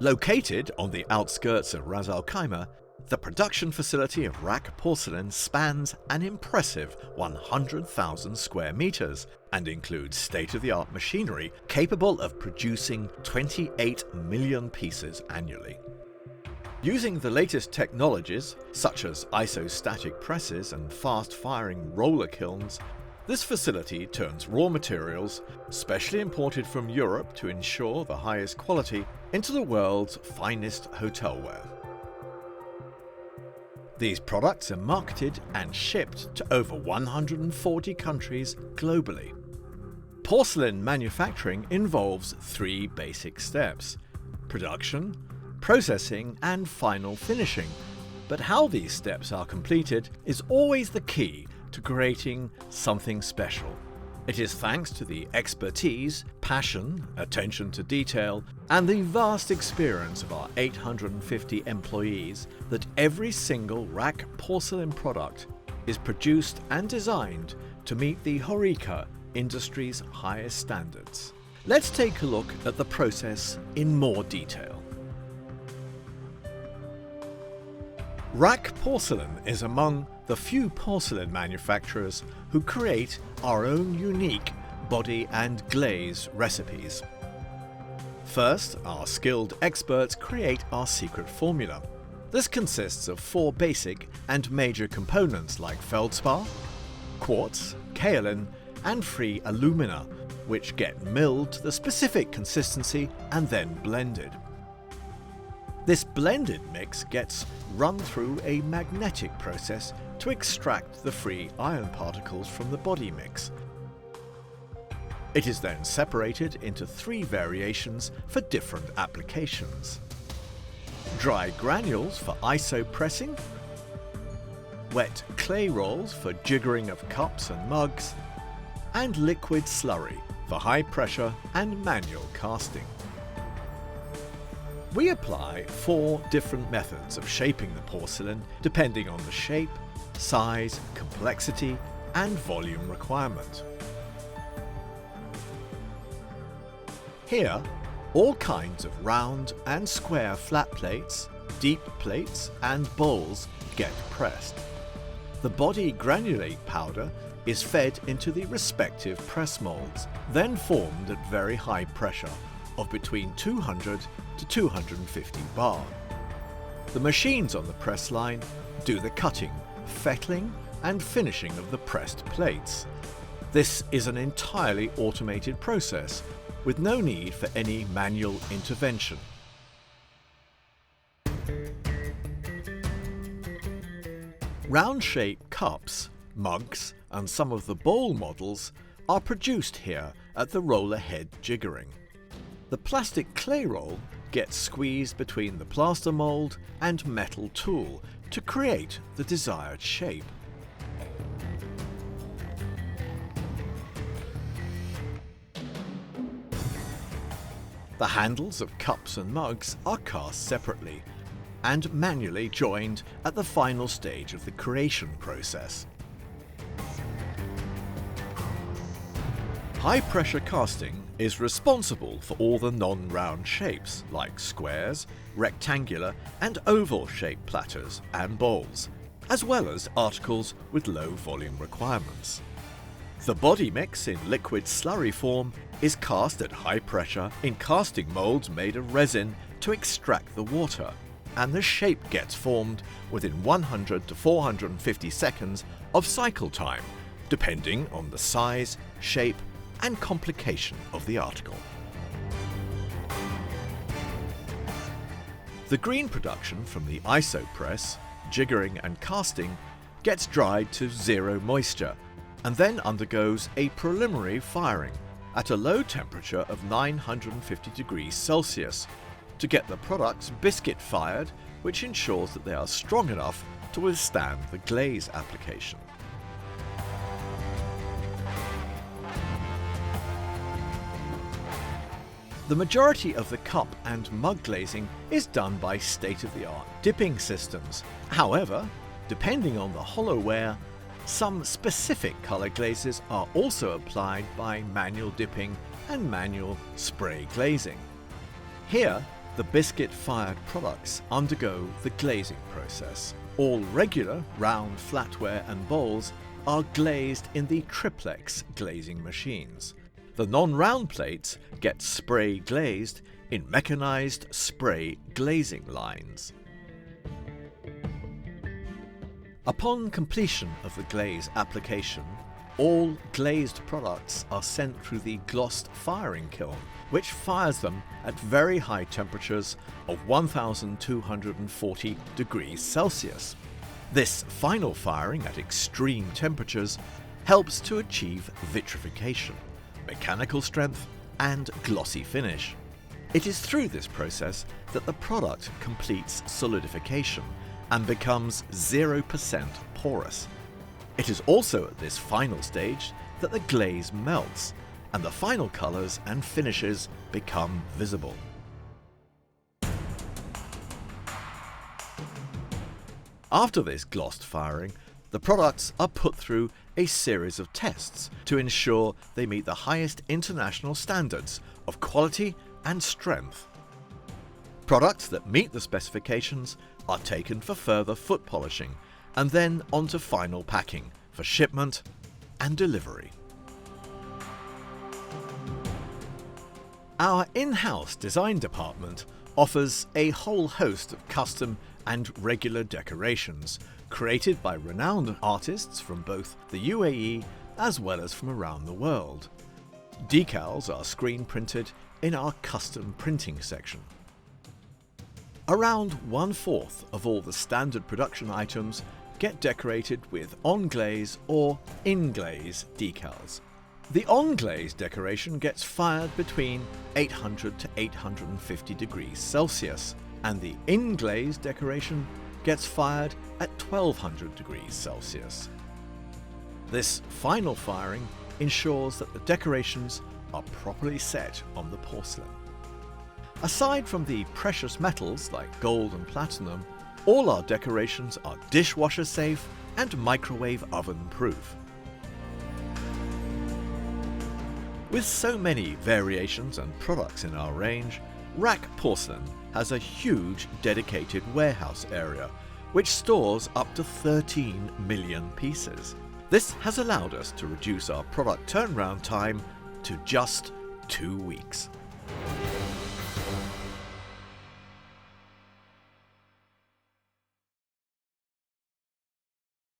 Located on the outskirts of Ras Al Khaimah, the production facility of RAK Porcelain spans an impressive 100,000 square meters and includes state-of-the-art machinery capable of producing 28 million pieces annually. Using the latest technologies, such as isostatic presses and fast-firing roller kilns, this facility turns raw materials, specially imported from Europe to ensure the highest quality, into the world's finest hotelware. These products are marketed and shipped to over 140 countries globally. Porcelain manufacturing involves 3 basic steps: production, processing, and final finishing. But how these steps are completed is always the key to creating something special. It is thanks to the expertise, passion, attention to detail, and the vast experience of our 850 employees that every single RAK porcelain product is produced and designed to meet the HoReCa industry's highest standards. Let's take a look at the process in more detail. RAK Porcelain is among the few porcelain manufacturers who create our own unique body and glaze recipes. First, our skilled experts create our secret formula. This consists of 4 basic and major components like feldspar, quartz, kaolin, and free alumina, which get milled to the specific consistency and then blended. This blended mix gets run through a magnetic process to extract the free iron particles from the body mix. It is then separated into 3 variations for different applications: dry granules for isopressing, wet clay rolls for jiggering of cups and mugs, and liquid slurry for high pressure and manual casting. We apply 4 different methods of shaping the porcelain depending on the shape, size, complexity, and volume requirement. Here, all kinds of round and square flat plates, deep plates, and bowls get pressed. The body granulate powder is fed into the respective press molds, then formed at very high pressure of between 200 to 250 bar. The machines on the press line do the cutting, fettling, and finishing of the pressed plates. This is an entirely automated process with no need for any manual intervention. Round-shaped cups, mugs, and some of the bowl models are produced here at the roller head jiggering. The plastic clay roll gets squeezed between the plaster mold and metal tool to create the desired shape. The handles of cups and mugs are cast separately and manually joined at the final stage of the creation process. High-pressure casting is responsible for all the non-round shapes like squares, rectangular and oval-shaped platters and bowls, as well as articles with low volume requirements. The body mix in liquid slurry form is cast at high pressure in casting molds made of resin to extract the water, and the shape gets formed within 100 to 450 seconds of cycle time, depending on the size, shape, and complication of the article. The green production from the isopress, jiggering and casting gets dried to 0 moisture and then undergoes a preliminary firing at a low temperature of 950 degrees Celsius to get the products biscuit fired, which ensures that they are strong enough to withstand the glaze application. The majority of the cup and mug glazing is done by state-of-the-art dipping systems. However, depending on the hollowware, some specific color glazes are also applied by manual dipping and manual spray glazing. Here, the biscuit-fired products undergo the glazing process. All regular round flatware and bowls are glazed in the triplex glazing machines. The non-round plates get spray glazed in mechanized spray glazing lines. Upon completion of the glaze application, all glazed products are sent through the glossed firing kiln, which fires them at very high temperatures of 1240 degrees Celsius. This final firing at extreme temperatures helps to achieve vitrification, mechanical strength and glossy finish. It is through this process that the product completes solidification and becomes 0% porous. It is also at this final stage that the glaze melts and the final colours and finishes become visible. After this glossed firing, the products are put through a series of tests to ensure they meet the highest international standards of quality and strength. Products that meet the specifications are taken for further foot polishing and then onto final packing for shipment and delivery. Our in-house design department offers a whole host of custom and regular decorations created by renowned artists from both the UAE as well as from around the world. Decals are screen printed in our custom printing section. Around 1/4 of all the standard production items get decorated with on-glaze or in-glaze decals. The on-glaze decoration gets fired between 800 to 850 degrees Celsius, and the in-glaze decoration gets fired at 1200 degrees Celsius. This final firing ensures that the decorations are properly set on the porcelain. Aside from the precious metals like gold and platinum, all our decorations are dishwasher safe and microwave oven proof. With so many variations and products in our range, RAK Porcelain has a huge dedicated warehouse area which stores up to 13 million pieces. This has allowed us to reduce our product turnaround time to just 2 weeks.